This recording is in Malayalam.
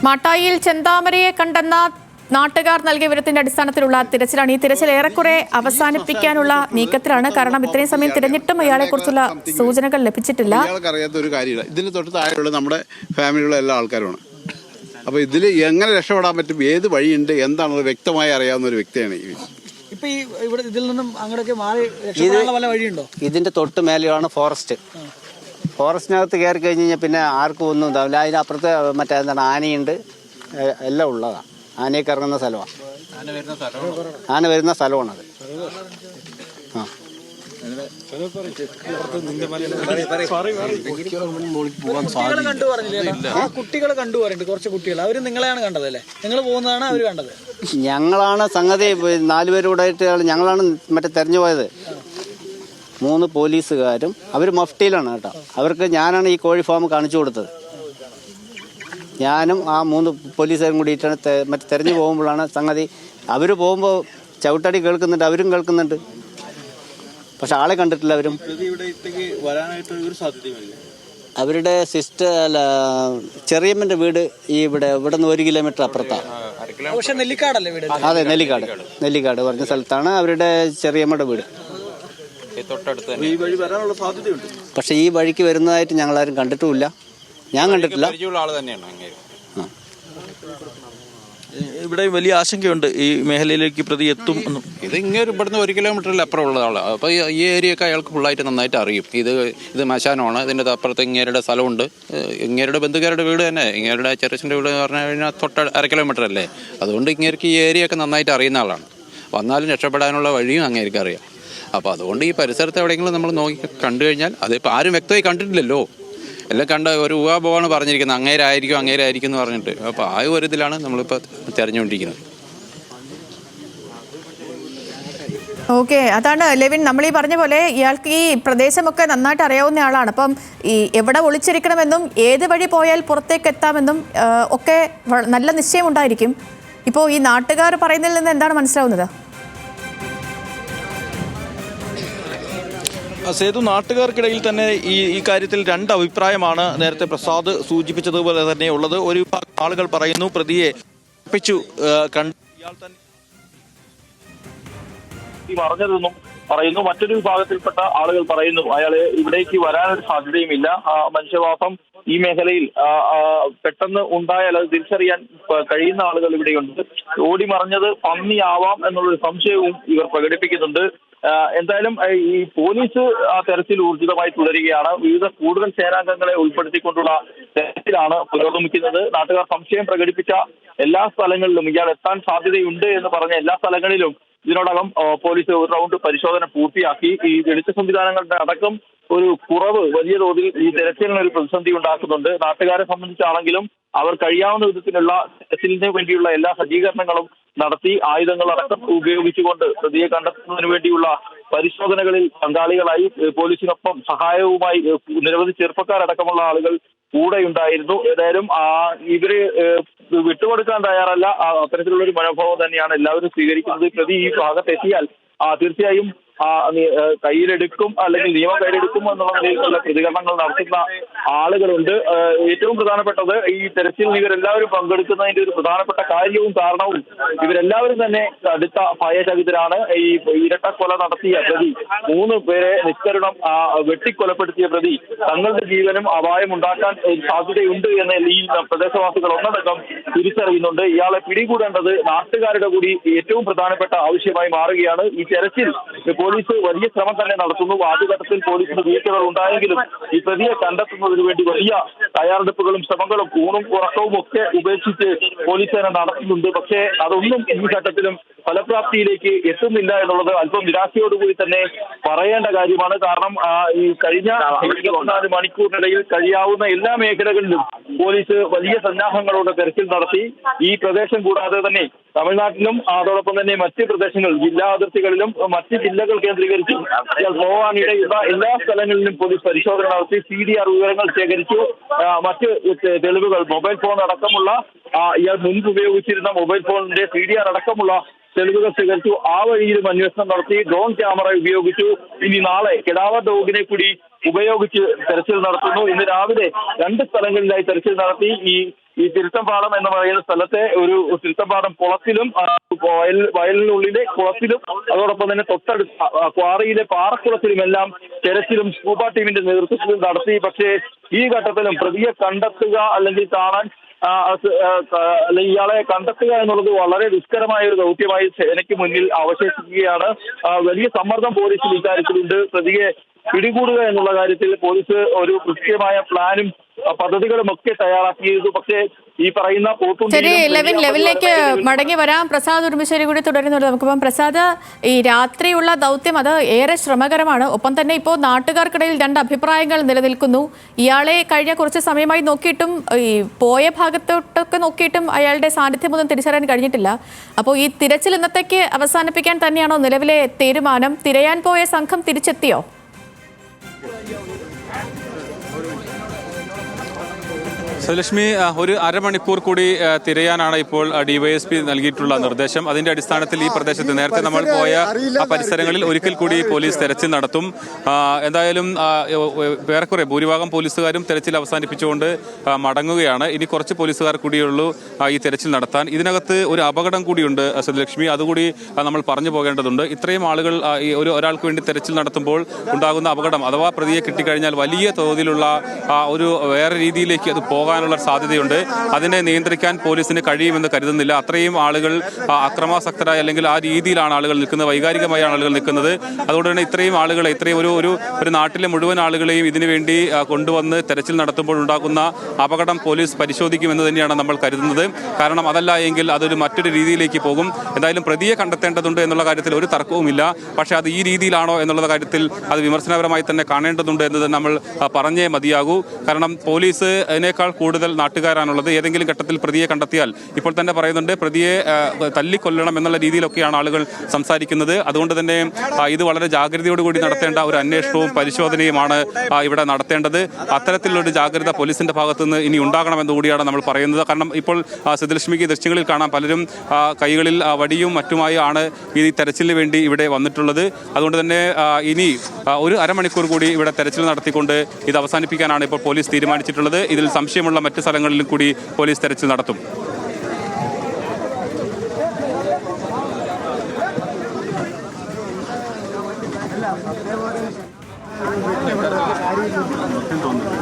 മാട്ടായിയിൽ ചെന്താമരയെ കണ്ടെന്ന നാട്ടുകാർ നൽകിയ വിവരത്തിന്റെ അടിസ്ഥാനത്തിലുള്ള തിരച്ചിലാണ്. ഈ തിരച്ചിൽ ഏറെക്കുറെ അവസാനിപ്പിക്കാനുള്ള നീക്കത്തിലാണ്. കാരണം ഇത്രയും സമയം തിരഞ്ഞിട്ടും അയാളെക്കുറിച്ചുള്ള സൂചനകൾ ലഭിച്ചിട്ടില്ല. അറിയാത്ത ഒരു കാര്യമില്ല. ഇതിന് തൊട്ട് താഴെയുള്ള നമ്മുടെ ഫാമിലിയുള്ള എല്ലാ ആൾക്കാരുമാണ്. അപ്പോൾ ഇതിൽ എങ്ങനെ രക്ഷപ്പെടാൻ പറ്റും, ഏത് വഴിയുണ്ട് എന്താണെന്ന് വ്യക്തമായി അറിയാവുന്ന ഒരു വ്യക്തിയാണ് ഈ. ഇപ്പൊ ഈ ഇവിടെ ഇതിൽ നിന്നും അങ്ങോട്ടൊക്കെ മാറി രക്ഷപ്പെടാനുള്ള വല്ല വഴിയുണ്ടോ? ഇതിന്റെ തൊട്ട് മേലെയാണ് ഫോറസ്റ്റ്. ഫോറസ്റ്റിനകത്ത് കയറി കഴിഞ്ഞ് കഴിഞ്ഞാൽ പിന്നെ ആർക്കും ഒന്നും ഉണ്ടാവില്ല. അതിനപ്പുറത്ത് മറ്റേ എന്താണ് ആനയുണ്ട്, എല്ലാം ഉള്ളതാണ്. ആനയൊക്കെ ഇറങ്ങുന്ന സ്ഥലമാണ്, ആന വരുന്ന സ്ഥലമാണത്. ആ കുട്ടികളെ കണ്ടു പറഞ്ഞിട്ട് കുറച്ച് കുട്ടികൾ അവര് നിങ്ങളെയാണ് കണ്ടതല്ലേ? നിങ്ങൾ പോകുന്നതാണ് അവര് കണ്ടത്? ഞങ്ങളാണ് സംഗതി 4 പേരും ആയിട്ട് ഞങ്ങളാണ് മറ്റേ തെരഞ്ഞു പോയത്. 3 പോലീസുകാരും അവർ മഫ്റ്റിയിലാണ് കേട്ടോ. അവർക്ക് ഞാനാണ് ഈ കോഴി ഫാം കാണിച്ചു കൊടുത്തത്. ഞാനും ആ 3 പോലീസുകാരും കൂടിയിട്ടാണ് മറ്റേ തെരഞ്ഞു പോകുമ്പോഴാണ് സംഗതി. അവർ പോകുമ്പോൾ ചവിട്ടടി കേൾക്കുന്നുണ്ട്, അവരും കേൾക്കുന്നുണ്ട്, പക്ഷെ ആളെ കണ്ടിട്ടില്ല. അവരും അവരുടെ സിസ്റ്റർ അല്ല ചെറിയമ്മന്റെ വീട് ഈ ഇവിടെ നിന്ന് 1 കിലോമീറ്റർ അപ്പുറത്താണ്. അതെ, നെല്ലിക്കാട് പറഞ്ഞ സ്ഥലത്താണ് അവരുടെ ചെറിയമ്മയുടെ വീട്. പക്ഷെ ഈ വഴിക്ക് വരുന്നതായിട്ട് ഞങ്ങളാരും കണ്ടിട്ടുമില്ല. ഞാൻ കണ്ടിട്ടില്ല. ഇവിടെ വലിയ ആശങ്കയുണ്ട് ഈ മേഖലയിലേക്ക് പ്രതി എത്തും എന്നും. ഇത് ഇങ്ങനെ ഇവിടുന്ന് 1 കിലോമീറ്ററിൽ അപ്പുറം ഉള്ള ആളാണ്. അപ്പോൾ ഈ ഏരിയയൊക്കെ അയാൾക്ക് ഫുള്ളായിട്ട് നന്നായിട്ട് അറിയും. ഇത് മശാനമാണ്. ഇതിൻ്റെ അപ്പുറത്ത് ഇങ്ങേരുടെ സ്ഥലമുണ്ട്. ഇങ്ങേരുടെ ബന്ധുക്കാരുടെ വീട് തന്നെ. ഇങ്ങേരുടെ ചെറുച്ചിൻ്റെ വീട് എന്ന് പറഞ്ഞു കഴിഞ്ഞാൽ തൊട്ട് 1/2 കിലോമീറ്റർ അല്ലേ. അതുകൊണ്ട് ഇങ്ങേർക്ക് ഈ ഏരിയയൊക്കെ നന്നായിട്ട് അറിയുന്ന ആളാണ്. വന്നാലും രക്ഷപ്പെടാനുള്ള വഴിയും അങ്ങേർക്ക് അറിയാം. അപ്പോൾ അതുകൊണ്ട് ഈ പരിസരത്ത് എവിടെയെങ്കിലും നമ്മൾ നോക്കി കണ്ടു കഴിഞ്ഞാൽ, അതിപ്പോൾ ആരും വ്യക്തമായി കണ്ടിട്ടില്ലല്ലോ, എല്ലാം കണ്ട ഒരു ഊഹാപോഹമാണ് പറഞ്ഞിരിക്കുന്നത്. അങ്ങേരായിരിക്കും എന്ന് പറഞ്ഞിട്ട്. അപ്പോൾ ആ ഒരു ഇതിലാണ് നമ്മളിപ്പോൾ തിരഞ്ഞുകൊണ്ടിരിക്കുന്നത്. ഓക്കെ, അതാണ് ലെവിൻ, നമ്മൾ ഈ പറഞ്ഞ പോലെ ഇയാൾക്ക് ഈ പ്രദേശമൊക്കെ നന്നായിട്ട് അറിയാവുന്ന ആളാണ്. അപ്പം ഈ എവിടെ ഒളിച്ചിരിക്കണമെന്നും ഏത് വഴി പോയാൽ പുറത്തേക്ക് എത്താമെന്നും ഒക്കെ നല്ല നിശ്ചയമുണ്ടായിരിക്കും. ഇപ്പോൾ ഈ നാട്ടുകാർ പറയുന്നതിൽ നിന്ന് എന്താണ് മനസ്സിലാവുന്നത്? സേതു, നാട്ടുകാർക്കിടയിൽ തന്നെ ഈ കാര്യത്തിൽ 2 അഭിപ്രായമാണ് നേരത്തെ പ്രസാദ് സൂചിപ്പിച്ചതുപോലെ തന്നെ ഉള്ളത്. ഒരു വിഭാഗം ആളുകൾ പറയുന്നു പ്രതിയെ പറഞ്ഞതെന്നും പറയുന്നു. മറ്റൊരു വിഭാഗത്തിൽപ്പെട്ട ആളുകൾ പറയുന്നു അയാള് ഇവിടേക്ക് വരാനൊരു സാധ്യതയുമില്ല. മനുഷ്യവാസം ഈ മേഖലയിൽ പെട്ടെന്ന് ഉണ്ടായാൽ അത് തിരിച്ചറിയാൻ കഴിയുന്ന ആളുകൾ ഇവിടെയുണ്ട്. ഓടി മറിഞ്ഞത് പന്നിയാവാം എന്നുള്ളൊരു സംശയവും ഇവർ പ്രകടിപ്പിക്കുന്നുണ്ട്. എന്തായാലും ഈ പോലീസ് ആ തെരച്ചിൽ ഊർജിതമായി തുടരുകയാണ്. കൂടുതൽ സേനാംഗങ്ങളെ ഉൾപ്പെടുത്തിക്കൊണ്ടുള്ള തെരച്ചിലാണ് പുരോഗമിക്കുന്നത്. നാട്ടുകാർ സംശയം പ്രകടിപ്പിച്ച എല്ലാ സ്ഥലങ്ങളിലും ഇയാൾ എത്താൻ സാധ്യതയുണ്ട് എന്ന് പറഞ്ഞ എല്ലാ സ്ഥലങ്ങളിലും ഇതിനോടകം പോലീസ് ഒരു റൗണ്ട് പരിശോധന പൂർത്തിയാക്കി. ഈ വെളിച്ച സംവിധാനങ്ങളുടെ അടക്കം ഒരു കുറവ് വലിയ തോതിൽ ഈ തെരച്ചിലിന് ഒരു പ്രതിസന്ധി ഉണ്ടാക്കുന്നുണ്ട്. നാട്ടുകാരെ സംബന്ധിച്ചാണെങ്കിലും അവർ കഴിയാവുന്ന വിധത്തിലുള്ള തെരച്ചിലിന് വേണ്ടിയുള്ള എല്ലാ സജ്ജീകരണങ്ങളും നടത്തി ആയുധങ്ങളടക്കം ഉപയോഗിച്ചുകൊണ്ട് പ്രതിയെ കണ്ടെത്തുന്നതിന് വേണ്ടിയുള്ള പരിശോധനകളിൽ പങ്കാളികളായി പോലീസിനൊപ്പം സഹായവുമായി നിരവധി ചെറുപ്പക്കാരടക്കമുള്ള ആളുകൾ കൂടെയുണ്ടായിരുന്നു. ഏതായാലും ഇവര് വിട്ടുകൊടുക്കാൻ തയ്യാറല്ല. അത്തരത്തിലുള്ള ഒരു മനോഭാവം തന്നെയാണ് എല്ലാവരും സ്വീകരിക്കുന്നത്. പ്രതി ഈ ഭാഗത്തെത്തിയാൽ തീർച്ചയായും കയ്യിലെടുക്കും, അല്ലെങ്കിൽ നിയമം കയ്യിലെടുക്കും എന്നുള്ള നിലയിലുള്ള പ്രതികരണങ്ങൾ നടത്തുന്ന ആളുകളുണ്ട്. ഏറ്റവും പ്രധാനപ്പെട്ടത് ഈ തെരച്ചിലിൽ ഇവരെല്ലാവരും പങ്കെടുക്കുന്നതിന്റെ ഒരു പ്രധാനപ്പെട്ട കാര്യവും കാരണവും ഇവരെല്ലാവരും തന്നെ അടുത്ത ഭയചകിതരാണ്. ഈ ഇരട്ടക്കൊല നടത്തിയ പ്രതി, 3 പേരെ നിഷ്കരുണം വെട്ടിക്കൊലപ്പെടുത്തിയ പ്രതി തങ്ങളുടെ ജീവനും അപായമുണ്ടാക്കാൻ സാധ്യതയുണ്ട് എന്ന് ഈ പ്രദേശവാസികൾ ഒന്നടക്കം തിരിച്ചറിയുന്നുണ്ട്. ഇയാളെ പിടികൂടേണ്ടത് നാട്ടുകാരുടെ കൂടി ഏറ്റവും പ്രധാനപ്പെട്ട ആവശ്യമായി മാറുകയാണ്. ഈ തെരച്ചിൽ പോലീസ് വലിയ ശ്രമം തന്നെ നടത്തുന്നു. ആദ്യഘട്ടത്തിൽ പോലീസിന് വീഴ്ചകൾ ഉണ്ടായെങ്കിലും ഈ പ്രതിയെ കണ്ടെത്തുന്നതിന് വേണ്ടി വലിയ തയ്യാറെടുപ്പുകളും ശ്രമങ്ങളും ഊണും ഉറക്കവും ഒക്കെ ഉപേക്ഷിച്ച് പോലീസ് സേന നടത്തുന്നുണ്ട്. പക്ഷേ അതൊന്നും ഈ ഘട്ടത്തിലും ഫലപ്രാപ്തിയിലേക്ക് എത്തുന്നില്ല എന്നുള്ളത് അല്പം നിരാശയോടുകൂടി തന്നെ പറയേണ്ട കാര്യമാണ്. കാരണം ഈ കഴിഞ്ഞ 24 മണിക്കൂറിനിടയിൽ കഴിയാവുന്ന എല്ലാ മേഖലകളിലും പോലീസ് വലിയ സന്നാഹങ്ങളോടെ തെരച്ചിൽ നടത്തി. ഈ പ്രദേശം കൂടാതെ തന്നെ തമിഴ്നാട്ടിലും അതോടൊപ്പം തന്നെ മറ്റ് പ്രദേശങ്ങൾ ജില്ലാ അതിർത്തികളിലും മറ്റ് ജില്ലകൾ കേന്ദ്രീകരിച്ചും പോകാനിടയുള്ള എല്ലാ സ്ഥലങ്ങളിലും പോലീസ് പരിശോധന നടത്തി. CDR വിവരങ്ങൾ ശേഖരിച്ചു. മറ്റ് തെളിവുകൾ, മൊബൈൽ ഫോൺ അടക്കമുള്ള ഇയാൾ മുൻപ് ഉപയോഗിച്ചിരുന്ന മൊബൈൽ ഫോണിന്റെ CDR അടക്കമുള്ള തെളിവുകൾ ശേഖരിച്ചു. ആ വഴിയിലും അന്വേഷണം നടത്തി. ഡ്രോൺ ക്യാമറ ഉപയോഗിച്ചു. ഇനി നാളെ കെടാവർ ഡോഗിനെ കൂടി ഉപയോഗിച്ച് തെരച്ചിൽ നടത്തുന്നു. ഇന്ന് രാവിലെ 2 സ്ഥലങ്ങളിലായി തെരച്ചിൽ നടത്തി. ഈ ഈ തിരുത്തമ്പാടം എന്ന് പറയുന്ന സ്ഥലത്തെ ഒരു തിരുത്തമ്പാടം കുളത്തിലും വയലിനുള്ളിലെ കുളത്തിലും അതോടൊപ്പം തന്നെ തൊട്ടടുത്ത ക്വാറിയിലെ പാറക്കുളത്തിലുമെല്ലാം തെരച്ചിലും സ്കൂബ ടീമിന്റെ നേതൃത്വത്തിൽ നടത്തി. പക്ഷേ ഈ ഘട്ടത്തിലും പ്രതിയെ കണ്ടെത്തുക അല്ലെങ്കിൽ കാണാൻ അല്ലെങ്കിൽ ഇയാളെ കണ്ടെത്തുക എന്നുള്ളത് വളരെ ദുഷ്കരമായ ഒരു ദൗത്യമായി സേനയ്ക്ക് മുന്നിൽ അവശേഷിക്കുകയാണ്. വലിയ സമ്മർദ്ദം പോലീസിൽ ഇക്കാര്യത്തിലുണ്ട്. പ്രതിയെ പിടികൂടുക എന്നുള്ള കാര്യത്തിൽ പോലീസ് ഒരു കൃത്യമായ പ്ലാനും പദ്ധതികളും ഒക്കെ തയ്യാറാക്കിയിരുന്നു. പക്ഷേ ഈ പറയുന്ന ശരി, ലെവലിലേക്ക് മടങ്ങി വരാം. പ്രസാദ് ഉടുമ്പശ്ശേരി കൂടി തുടരുന്നുണ്ട്. നമുക്കിപ്പം പ്രസാദ്, ഈ രാത്രിയുള്ള ദൗത്യം അത് ഏറെ ശ്രമകരമാണ്. ഒപ്പം തന്നെ ഇപ്പോൾ നാട്ടുകാർക്കിടയിൽ രണ്ട് അഭിപ്രായങ്ങൾ നിലനിൽക്കുന്നു. ഇയാളെ കഴിഞ്ഞ കുറച്ച് സമയമായി നോക്കിയിട്ടും ഈ പോയ ഭാഗത്തോട്ടൊക്കെ നോക്കിയിട്ടും അയാളുടെ സാന്നിധ്യമൊന്നും തിരിച്ചറിയാൻ കഴിഞ്ഞിട്ടില്ല. അപ്പോൾ ഈ തിരച്ചിൽ ഇന്നത്തേക്ക് അവസാനിപ്പിക്കാൻ തന്നെയാണോ നിലവിലെ തീരുമാനം? തിരയാൻ പോയ സംഘം തിരിച്ചെത്തിയോ? സലക്ഷ്മി, ഒരു അരമണിക്കൂർ കൂടി തിരയാനാണ് ഇപ്പോൾ ഡിവൈഎസ്പി നൽകിയിട്ടുള്ള നിർദ്ദേശം. അതിന്റെ അടിസ്ഥാനത്തിൽ ഈ പ്രദേശത്ത് നേരത്തെ നമ്മൾ പോയ പരിസരങ്ങളിൽ ഒരിക്കൽ കൂടി പോലീസ് തെരച്ചിൽ നടത്തും. എന്തായാലും ഏറെക്കുറെ ഭൂരിഭാഗം പോലീസുകാരും തെരച്ചിൽ അവസാനിപ്പിച്ചുകൊണ്ട് മടങ്ങുകയാണ്. ഇനി കുറച്ച് പോലീസുകാർ കൂടിയുള്ളൂ ഈ തെരച്ചിൽ നടത്താൻ. ഇതിനകത്ത് ഒരു അപകടം കൂടിയുണ്ട് സലക്ഷ്മി, അതുകൂടി നമ്മൾ പറഞ്ഞു പോകേണ്ടതുണ്ട്. ഇത്രയും ആളുകൾ ഒരാൾക്ക് വേണ്ടി തെരച്ചിൽ നടത്തുമ്പോൾ ഉണ്ടാകുന്ന അപകടം, അഥവാ പ്രതിയെ കിട്ടിക്കഴിഞ്ഞാൽ വലിയ തോതിലുള്ള ഒരു വേറെ രീതിയിലേക്ക് അത് പോകാനുള്ള സാധ്യതയുണ്ട്. അതിനെ നിയന്ത്രിക്കാൻ പോലീസിന് കഴിയുമെന്ന് കരുതുന്നില്ല. അത്രയും ആളുകൾ അക്രമാസക്തരായ അല്ലെങ്കിൽ ആ രീതിയിലാണ് ആളുകൾ നിൽക്കുന്നത്, വൈകാരികമായാണ് ആളുകൾ നിൽക്കുന്നത്. അതുകൊണ്ട് തന്നെ ഇത്രയും ആളുകളെ, ഇത്രയും ഒരു നാട്ടിലെ മുഴുവൻ ആളുകളെയും ഇതിനുവേണ്ടി കൊണ്ടുവന്ന് തെരച്ചിൽ നടത്തുമ്പോൾ ഉണ്ടാകുന്ന അപകടം പോലീസ് പരിശോധിക്കുമെന്ന് തന്നെയാണ് നമ്മൾ കരുതുന്നത്. കാരണം അതല്ല എങ്കിൽ അതൊരു മറ്റൊരു രീതിയിലേക്ക് പോകും. എന്തായാലും പ്രതിയെ കണ്ടെത്തേണ്ടതുണ്ട് എന്നുള്ള കാര്യത്തിൽ ഒരു തർക്കവുമില്ല. പക്ഷേ അത് ഈ രീതിയിലാണോ എന്നുള്ള കാര്യത്തിൽ അത് വിമർശനപരമായി തന്നെ കാണേണ്ടതുണ്ട് എന്നത് നമ്മൾ പറഞ്ഞേ മതിയാകൂ. കാരണം പോലീസ് അതിനേക്കാൾ കൂടുതൽ നാട്ടുകാരാണുള്ളത്. ഏതെങ്കിലും ഘട്ടത്തിൽ പ്രതിയെ കണ്ടെത്തിയാൽ ഇപ്പോൾ തന്നെ പറയുന്നുണ്ട് പ്രതിയെ തല്ലിക്കൊല്ലണം എന്നുള്ള രീതിയിലൊക്കെയാണ് ആളുകൾ സംസാരിക്കുന്നത്. അതുകൊണ്ട് തന്നെ ഇത് വളരെ ജാഗ്രതയോടുകൂടി നടത്തേണ്ട ഒരു അന്വേഷണവും പരിശോധനയുമാണ് ഇവിടെ നടത്തേണ്ടത്. അത്തരത്തിലുള്ളൊരു ജാഗ്രത പോലീസിന്റെ ഭാഗത്തു നിന്ന് ഇനി ഉണ്ടാകണമെന്ന് കൂടിയാണ് നമ്മൾ പറയുന്നത്. കാരണം ഇപ്പോൾ സിദ്ധലക്ഷ്മിക്ക് ദൃശ്യങ്ങളിൽ കാണാം, പലരും കൈകളിൽ വടിയും മറ്റുമായി ആണ് ഈ തെരച്ചിലിന് വേണ്ടി ഇവിടെ വന്നിട്ടുള്ളത്. അതുകൊണ്ട് തന്നെ ഇനി ഒരു അരമണിക്കൂർ കൂടി ഇവിടെ തെരച്ചിൽ നടത്തിക്കൊണ്ട് ഇത് അവസാനിപ്പിക്കാനാണ് ഇപ്പോൾ പോലീസ് തീരുമാനിച്ചിട്ടുള്ളത്. ഇതിൽ സംശയമുള്ള മറ്റ് സ്ഥലങ്ങളിലും കൂടി പോലീസ് തെരച്ചിൽ നടത്തും. തോന്നുന്നു